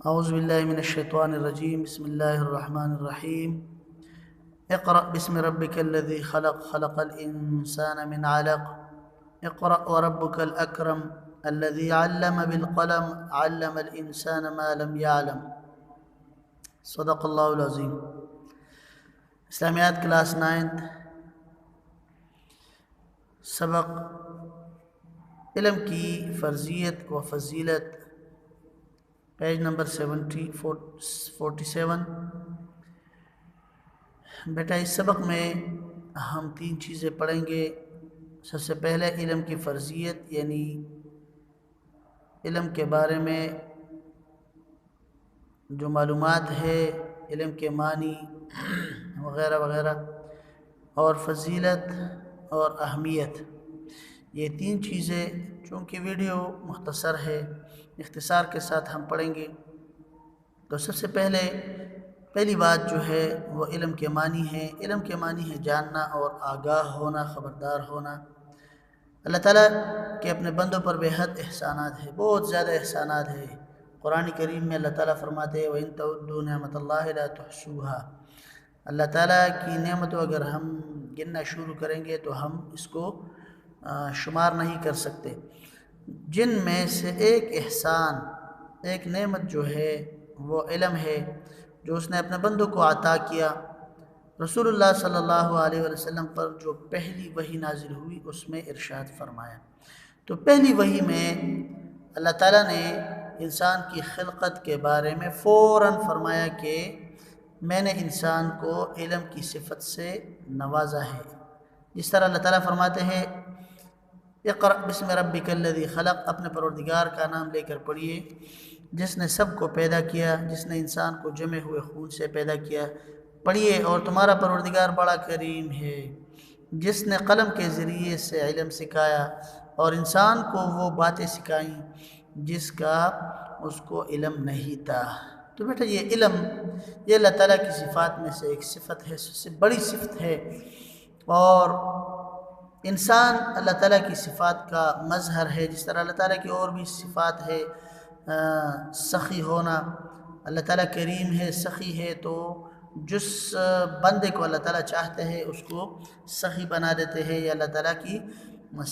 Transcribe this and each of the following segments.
اعوذ باللہ من الشیطان الرجیم بسم اللہ الرحمن الرحیم اقرأ بسم ربک الذی خلق خلق الانسان من علق اقرأ وربک الاکرم الذی علم بالقلم علم الانسان ما لم يعلم صدق اللہ العظیم۔ اسلامیات کلاس 9 سبق علم کی فرضیت و فضیلت، پیج نمبر 47۔ بیٹا اس سبق میں ہم 3 چیزیں پڑھیں گے۔ سب سے پہلے علم کی فرضیت، یعنی علم کے بارے میں جو معلومات ہے، علم کے معنی وغیرہ وغیرہ، اور فضیلت اور اہمیت۔ یہ 3 چیزیں، چونکہ ویڈیو مختصر ہے، اختصار کے ساتھ ہم پڑھیں گے۔ تو سب سے پہلی بات جو ہے وہ علم کے معنی ہے۔ علم کے معنی ہے جاننا اور آگاہ ہونا، خبردار ہونا۔ اللہ تعالیٰ کے اپنے بندوں پر بے حد احسانات ہیں، بہت زیادہ احسانات ہیں۔ قرآن کریم میں اللہ تعالیٰ فرماتے ہیں وَإِن تَعُدُّوا نِعْمَتَ اللَّهِ لَا تُحْصُوهَا۔ اللہ تعالیٰ کی نعمتوں اگر ہم گننا شروع کریں گے تو ہم اس کو شمار نہیں کر سکتے۔ جن میں سے ایک احسان، ایک نعمت جو ہے وہ علم ہے، جو اس نے اپنے بندوں کو عطا کیا۔ رسول اللہ صلی اللہ علیہ وسلم پر جو پہلی وحی نازل ہوئی اس میں ارشاد فرمایا۔ تو پہلی وحی میں اللہ تعالیٰ نے انسان کی خلقت کے بارے میں فوراً فرمایا کہ میں نے انسان کو علم کی صفت سے نوازا ہے۔ جس طرح اللہ تعالیٰ فرماتے ہیں اقرأ بسم ربک الذی خلق، اپنے پروردگار کا نام لے کر پڑھیے جس نے سب کو پیدا کیا، جس نے انسان کو جمے ہوئے خون سے پیدا کیا۔ پڑھیے اور تمہارا پروردگار بڑا کریم ہے، جس نے قلم کے ذریعے سے علم سکھایا اور انسان کو وہ باتیں سکھائیں جس کا اس کو علم نہیں تھا۔ تو بیٹا یہ علم، یہ اللہ تعالیٰ کی صفات میں سے ایک صفت ہے، سب سے بڑی صفت ہے، اور انسان اللہ تعالیٰ کی صفات کا مظہر ہے۔ جس طرح اللہ تعالیٰ کی اور بھی صفات ہے، سخی ہونا، اللہ تعالیٰ کریم ہے، سخی ہے، تو جس بندے کو اللہ تعالیٰ چاہتے ہیں اس کو سخی بنا دیتے ہیں، یا اللہ تعالیٰ کی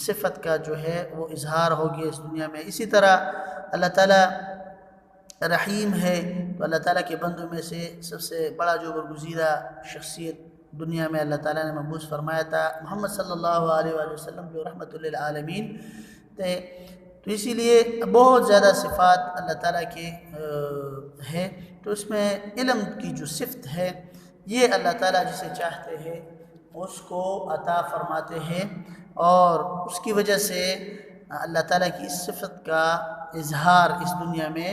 صفت کا جو ہے وہ اظہار ہو گیا اس دنیا میں۔ اسی طرح اللہ تعالیٰ رحیم ہے، تو اللہ تعالیٰ کے بندوں میں سے سب سے بڑا جو برگزیدہ شخصیت دنیا میں اللہ تعالیٰ نے مبعوث فرمایا تھا محمد صلی اللہ علیہ وآلہ وسلم، جو رحمت للعالمین تھے۔ تو اسی لیے بہت زیادہ صفات اللہ تعالیٰ کے ہے، تو اس میں علم کی جو صفت ہے یہ اللہ تعالیٰ جسے چاہتے ہیں اس کو عطا فرماتے ہیں، اور اس کی وجہ سے اللہ تعالیٰ کی اس صفت کا اظہار اس دنیا میں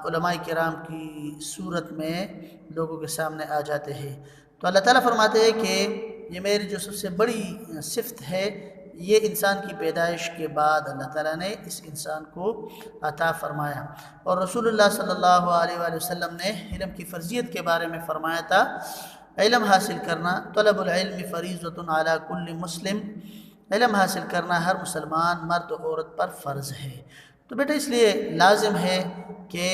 علماء کرام کی صورت میں لوگوں کے سامنے آ جاتے ہیں۔ تو اللہ تعالیٰ فرماتے ہیں کہ یہ میری جو سب سے بڑی صفت ہے، یہ انسان کی پیدائش کے بعد اللہ تعالیٰ نے اس انسان کو عطا فرمایا۔ اور رسول اللہ صلی اللہ علیہ وآلہ وسلم نے علم کی فرضیت کے بارے میں فرمایا تھا علم حاصل کرنا، طلب العلم فریضۃ علی کل مسلم، علم حاصل کرنا ہر مسلمان مرد و عورت پر فرض ہے۔ تو بیٹا اس لیے لازم ہے کہ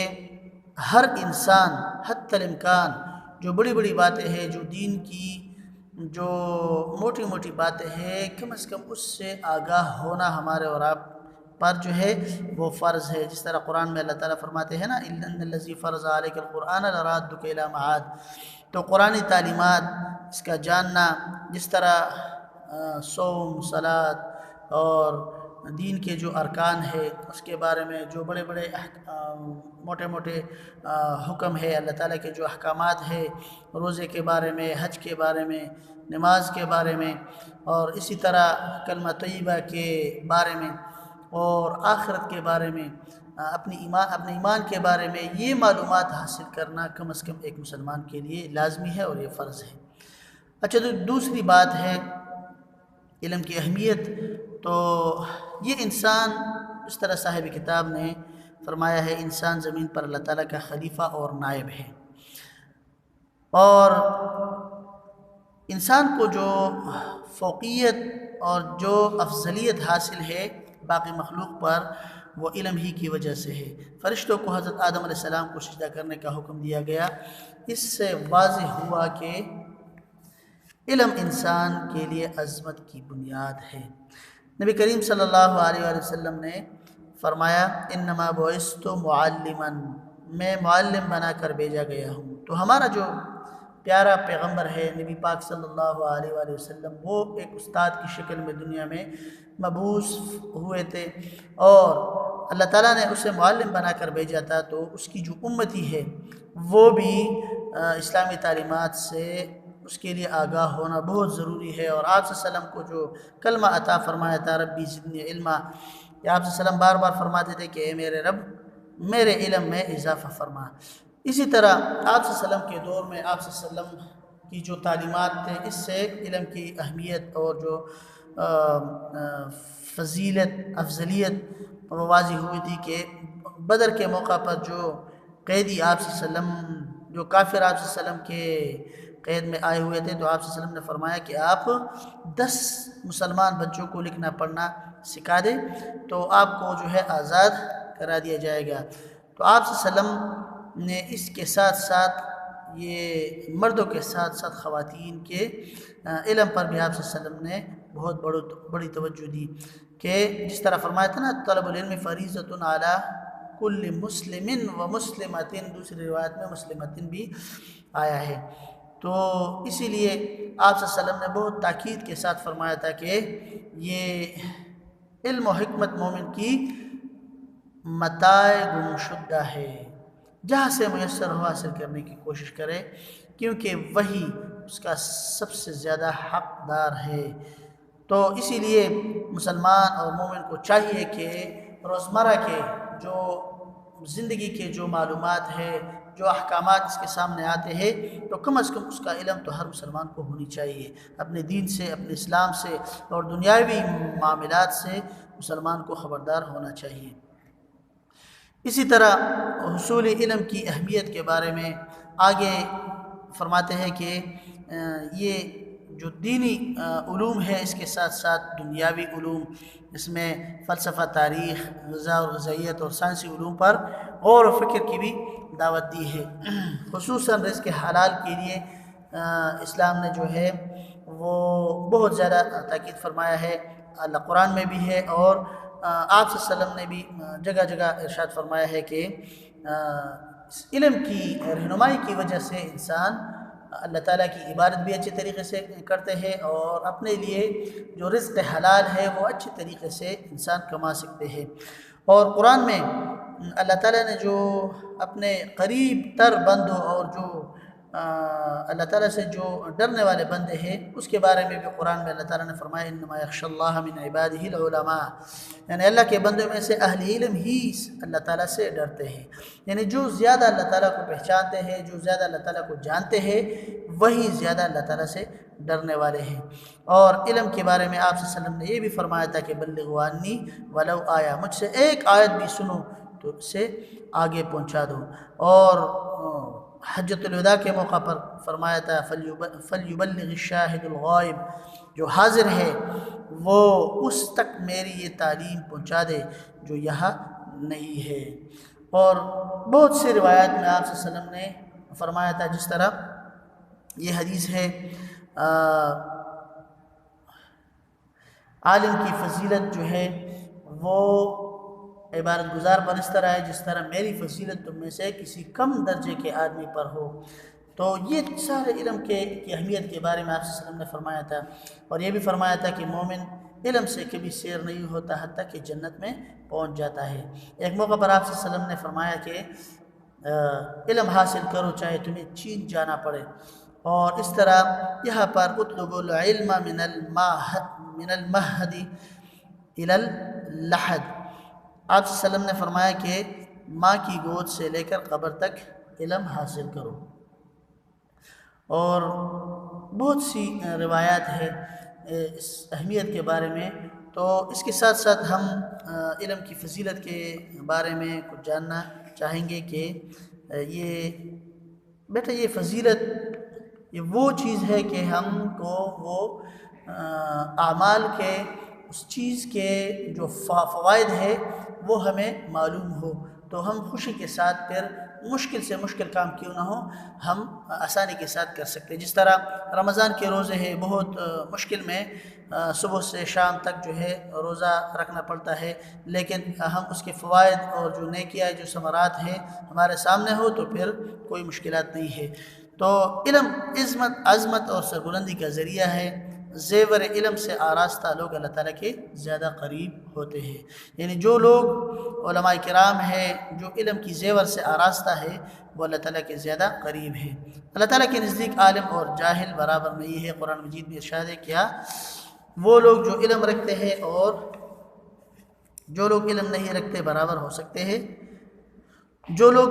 ہر انسان حتی الامکان جو بڑی بڑی باتیں ہیں، جو دین کی جو موٹی موٹی باتیں ہیں، کم از کم اس سے آگاہ ہونا ہمارے اور آپ پر جو ہے وہ فرض ہے۔ جس طرح قرآن میں اللہ تعالیٰ فرماتے ہیں نا ان الذی فرض علیک القرآن لرادک الی معاد۔ تو قرآنی تعلیمات، اس کا جاننا، جس طرح صوم، صلاۃ اور دین کے جو ارکان ہے اس کے بارے میں جو بڑے بڑے موٹے موٹے حکم ہے، اللہ تعالیٰ کے جو احکامات ہے، روزے کے بارے میں، حج کے بارے میں، نماز کے بارے میں، اور اسی طرح کلمہ طیبہ کے بارے میں، اور آخرت کے بارے میں، اپنے ایمان کے بارے میں، یہ معلومات حاصل کرنا کم از کم ایک مسلمان کے لیے لازمی ہے اور یہ فرض ہے۔ اچھا، تو دوسری بات ہے علم کی اہمیت۔ تو یہ انسان، اس طرح صاحب کتاب نے فرمایا ہے، انسان زمین پر اللہ تعالیٰ کا خلیفہ اور نائب ہے، اور انسان کو جو فوقیت اور جو افضلیت حاصل ہے باقی مخلوق پر، وہ علم ہی کی وجہ سے ہے۔ فرشتوں کو حضرت آدم علیہ السلام کو سجدہ کرنے کا حکم دیا گیا۔ اس سے واضح ہوا کہ علم انسان کے لیے عظمت کی بنیاد ہے۔ نبی کریم صلی اللہ علیہ وآلہ وسلم نے فرمایا انما بعثت معلما، میں معلم بنا کر بھیجا گیا ہوں۔ تو ہمارا جو پیارا پیغمبر ہے نبی پاک صلی اللہ علیہ وآلہ وسلم، وہ ایک استاد کی شکل میں دنیا میں مبعوث ہوئے تھے، اور اللہ تعالیٰ نے اسے معلم بنا کر بھیجا تھا۔ تو اس کی جو امتی ہے وہ بھی اسلامی تعلیمات سے اس کے لیے آگاہ ہونا بہت ضروری ہے۔ اور آپ صلی اللہ علیہ وسلم کو جو کلمہ عطا فرمایا تھا ربی زدنی علما، کہ آپ صلی اللہ علیہ وسلم بار بار فرماتے تھے کہ اے میرے رب میرے علم میں اضافہ فرما۔ اسی طرح آپ صلی اللہ علیہ وسلم کے دور میں آپ صلی اللہ علیہ وسلم کی جو تعلیمات تھے، اس سے علم کی اہمیت اور جو فضیلت افضلیت وہ واضح ہوئی تھی کہ بدر کے موقع پر جو قیدی آپ صلی اللہ علیہ وسلم، جو کافر آپ صلی اللہ علیہ وسلم کے قید میں آئے ہوئے تھے، تو آپ صلی اللہ علیہ وسلم نے فرمایا کہ آپ 10 مسلمان بچوں کو لکھنا پڑھنا سکھا دیں تو آپ کو جو ہے آزاد کرا دیا جائے گا۔ تو آپ صلی اللہ علیہ وسلم نے اس کے ساتھ ساتھ یہ مردوں کے ساتھ ساتھ خواتین کے علم پر بھی آپ صلی اللہ علیہ وسلم نے بہت بڑی توجہ دی، کہ جس طرح فرمایا تھا نا طلب العلم فریضۃ علی کل مسلم و مسلمۃ، دوسری روایت میں مسلمۃ بھی آیا ہے۔ تو اسی لیے آپ صلی اللہ علیہ وسلم نے بہت تاکید کے ساتھ فرمایا تھا کہ یہ علم و حکمت مومن کی متاع گمشدہ ہے، جہاں سے میسر ہو حاصل کرنے کی کوشش کرے، کیونکہ وہی اس کا سب سے زیادہ حقدار ہے۔ تو اسی لیے مسلمان اور مومن کو چاہیے کہ روزمرہ کے جو زندگی کے جو معلومات ہے، جو احکامات اس کے سامنے آتے ہیں، تو کم از کم اس کا علم تو ہر مسلمان کو ہونی چاہیے۔ اپنے دین سے، اپنے اسلام سے اور دنیاوی معاملات سے مسلمان کو خبردار ہونا چاہیے۔ اسی طرح حصول علم کی اہمیت کے بارے میں آگے فرماتے ہیں کہ یہ جو دینی علوم ہے، اس کے ساتھ ساتھ دنیاوی علوم، اس میں فلسفہ، تاریخ، غذا اور غذائیت اور سائنسی علوم پر غور و فکر کی بھی دعوت دی ہے۔ خصوصاً رزق حلال کے لیے اسلام نے جو ہے وہ بہت زیادہ تاکید فرمایا ہے، اللہ قرآن میں بھی ہے، اور آپ صلی اللہ علیہ وسلم نے بھی جگہ جگہ ارشاد فرمایا ہے کہ علم کی رہنمائی کی وجہ سے انسان اللہ تعالیٰ کی عبادت بھی اچھے طریقے سے کرتے ہیں، اور اپنے لیے جو رزق حلال ہے وہ اچھے طریقے سے انسان کما سکتے ہیں۔ اور قرآن میں اللہ تعالیٰ نے جو اپنے قریب تر بندوں اور جو اللہ تعالیٰ سے جو ڈرنے والے بندے ہیں، اس کے بارے میں بھی قرآن میں اللہ تعالیٰ نے فرمایا انما یخشی اللہ من عبادہ العلماء، یعنی اللہ کے بندوں میں سے اہل علم ہی اللہ تعالیٰ سے ڈرتے ہیں۔ یعنی جو زیادہ اللہ تعالیٰ کو پہچانتے ہیں، جو زیادہ اللہ تعالیٰ کو جانتے ہیں، وہی زیادہ اللہ تعالیٰ سے ڈرنے والے ہیں۔ اور علم کے بارے میں آپ صلی اللہ علیہ وسلم نے یہ بھی فرمایا تھا کہ بلغوا عنی ولو آیا، مجھ سے ایک آیت بھی سنو تو اسے آگے پہنچا دو۔ اور حجۃ الوداع کے موقع پر فرمایا تھا فلیبلغ الشاہد الغائب، جو حاضر ہے وہ اس تک میری یہ تعلیم پہنچا دے جو یہاں نہیں ہے۔ اور بہت سی روایات میں آپ صلی اللہ علیہ وسلم نے فرمایا تھا، جس طرح یہ حدیث ہے عالم کی فضیلت جو ہے وہ عبادت گزار پر اس طرح ہے جس طرح میری فضیلت تم میں سے کسی کم درجے کے آدمی پر ہو۔ تو یہ سارے علم کی اہمیت کے بارے میں آپ صلی اللہ علیہ وسلم نے فرمایا تھا، اور یہ بھی فرمایا تھا کہ مومن علم سے کبھی سیر نہیں ہوتا حتیٰ کہ جنت میں پہنچ جاتا ہے۔ ایک موقع پر آپ صلی اللہ علیہ وسلم نے فرمایا کہ علم حاصل کرو چاہے تمہیں چین جانا پڑے، اور اس طرح یہاں پر اطلب العلم من المہد الی اللحد، آپ صلی اللہ علیہ وسلم نے فرمایا کہ ماں کی گود سے لے کر قبر تک علم حاصل کرو۔ اور بہت سی روایات ہے اس اہمیت کے بارے میں۔ تو اس کے ساتھ ساتھ ہم علم کی فضیلت کے بارے میں کچھ جاننا چاہیں گے کہ یہ فضیلت یہ وہ چیز ہے کہ ہم کو وہ اعمال کے اس چیز کے جو فوائد ہے وہ ہمیں معلوم ہو، تو ہم خوشی کے ساتھ پھر مشکل سے مشکل کام کیوں نہ ہو ہم آسانی کے ساتھ کر سکتے ہیں۔ جس طرح رمضان کے روزے ہیں، بہت مشکل میں صبح سے شام تک جو ہے روزہ رکھنا پڑتا ہے، لیکن ہم اس کے فوائد اور جو نیکیاں جو ثمرات ہیں ہمارے سامنے ہو تو پھر کوئی مشکلات نہیں ہے۔ تو علم عظمت اور سربلندی کا ذریعہ ہے۔ زیور علم سے آراستہ لوگ اللہ تعالیٰ کے زیادہ قریب ہوتے ہیں، یعنی جو لوگ علماء کرام ہیں جو علم کی زیور سے آراستہ ہے وہ اللہ تعالیٰ کے زیادہ قریب ہے۔ اللہ تعالیٰ کے نزدیک عالم اور جاہل برابر نہیں ہے۔ قرآن مجید میں ارشاد ہے کیا وہ لوگ جو علم رکھتے ہیں اور جو لوگ علم نہیں رکھتے برابر ہو سکتے ہیں؟ جو لوگ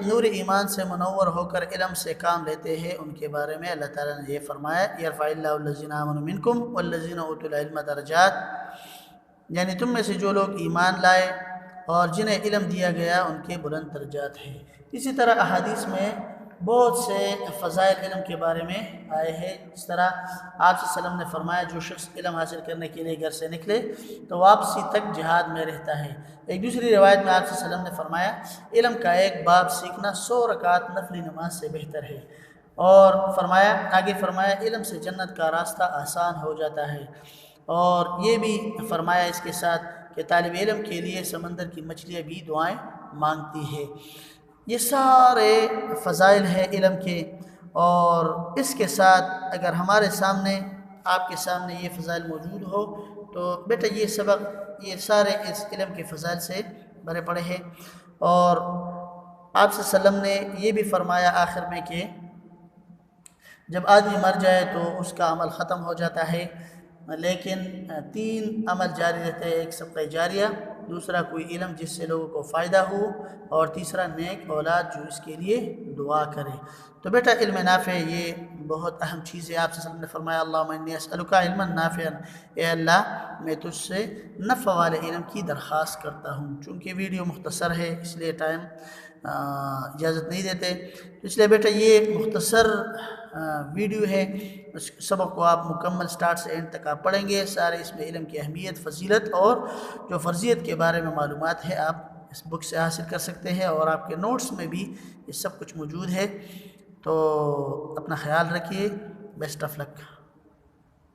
نور ایمان سے منور ہو کر علم سے کام لیتے ہیں ان کے بارے میں اللہ تعالیٰ نے یہ فرمایا یرفع اللہ الذین آمنوا منکم والذین اوتوا العلم درجات، یعنی تم میں سے جو لوگ ایمان لائے اور جنہیں علم دیا گیا ان کے بلند درجات ہیں۔ اسی طرح احادیث میں بہت سے فضائل علم کے بارے میں آئے ہیں، جس طرح آپ صلی اللہ علیہ وسلم نے فرمایا جو شخص علم حاصل کرنے کے لیے گھر سے نکلے تو واپسی تک جہاد میں رہتا ہے۔ ایک دوسری روایت میں آپ صلی اللہ علیہ وسلم نے فرمایا علم کا ایک باب سیکھنا 100 رکعت نفلی نماز سے بہتر ہے، اور آگے فرمایا علم سے جنت کا راستہ آسان ہو جاتا ہے، اور یہ بھی فرمایا اس کے ساتھ کہ طالب علم کے لیے سمندر کی مچھلیاں بھی دعائیں مانگتی ہے۔ یہ سارے فضائل ہیں علم کے، اور اس کے ساتھ اگر ہمارے سامنے آپ کے سامنے یہ فضائل موجود ہو تو بیٹا یہ سبق یہ سارے اس علم کے فضائل سے بھرے پڑے ہیں۔ اور آپ صلی اللہ علیہ وسلم نے یہ بھی فرمایا آخر میں کہ جب آدمی مر جائے تو اس کا عمل ختم ہو جاتا ہے، لیکن 3 عمل جاری رہتے ہیں، ایک صدقہ جاریہ، دوسرا کوئی علم جس سے لوگوں کو فائدہ ہو، اور تیسرا نیک اولاد جو اس کے لیے دعا کرے۔ تو بیٹا علم نافع یہ بہت اہم چیز ہے۔ آپ صلی اللہ علیہ وسلم نے فرمایا اللہم انی اسألک علما نافعا، اے اللہ میں تجھ سے نفع والے علم کی درخواست کرتا ہوں۔ چونکہ ویڈیو مختصر ہے اس لیے ٹائم اجازت نہیں دیتے، اس لیے بیٹا یہ مختصر ویڈیو ہے، اس سبق کو آپ مکمل سٹارٹ سے اینڈ تک آپ پڑھیں گے، سارے اس میں علم کی اہمیت، فضیلت اور جو فرضیت کے بارے میں معلومات ہے آپ اس بک سے حاصل کر سکتے ہیں، اور آپ کے نوٹس میں بھی یہ سب کچھ موجود ہے۔ تو اپنا خیال رکھیے، بیسٹ آف لک۔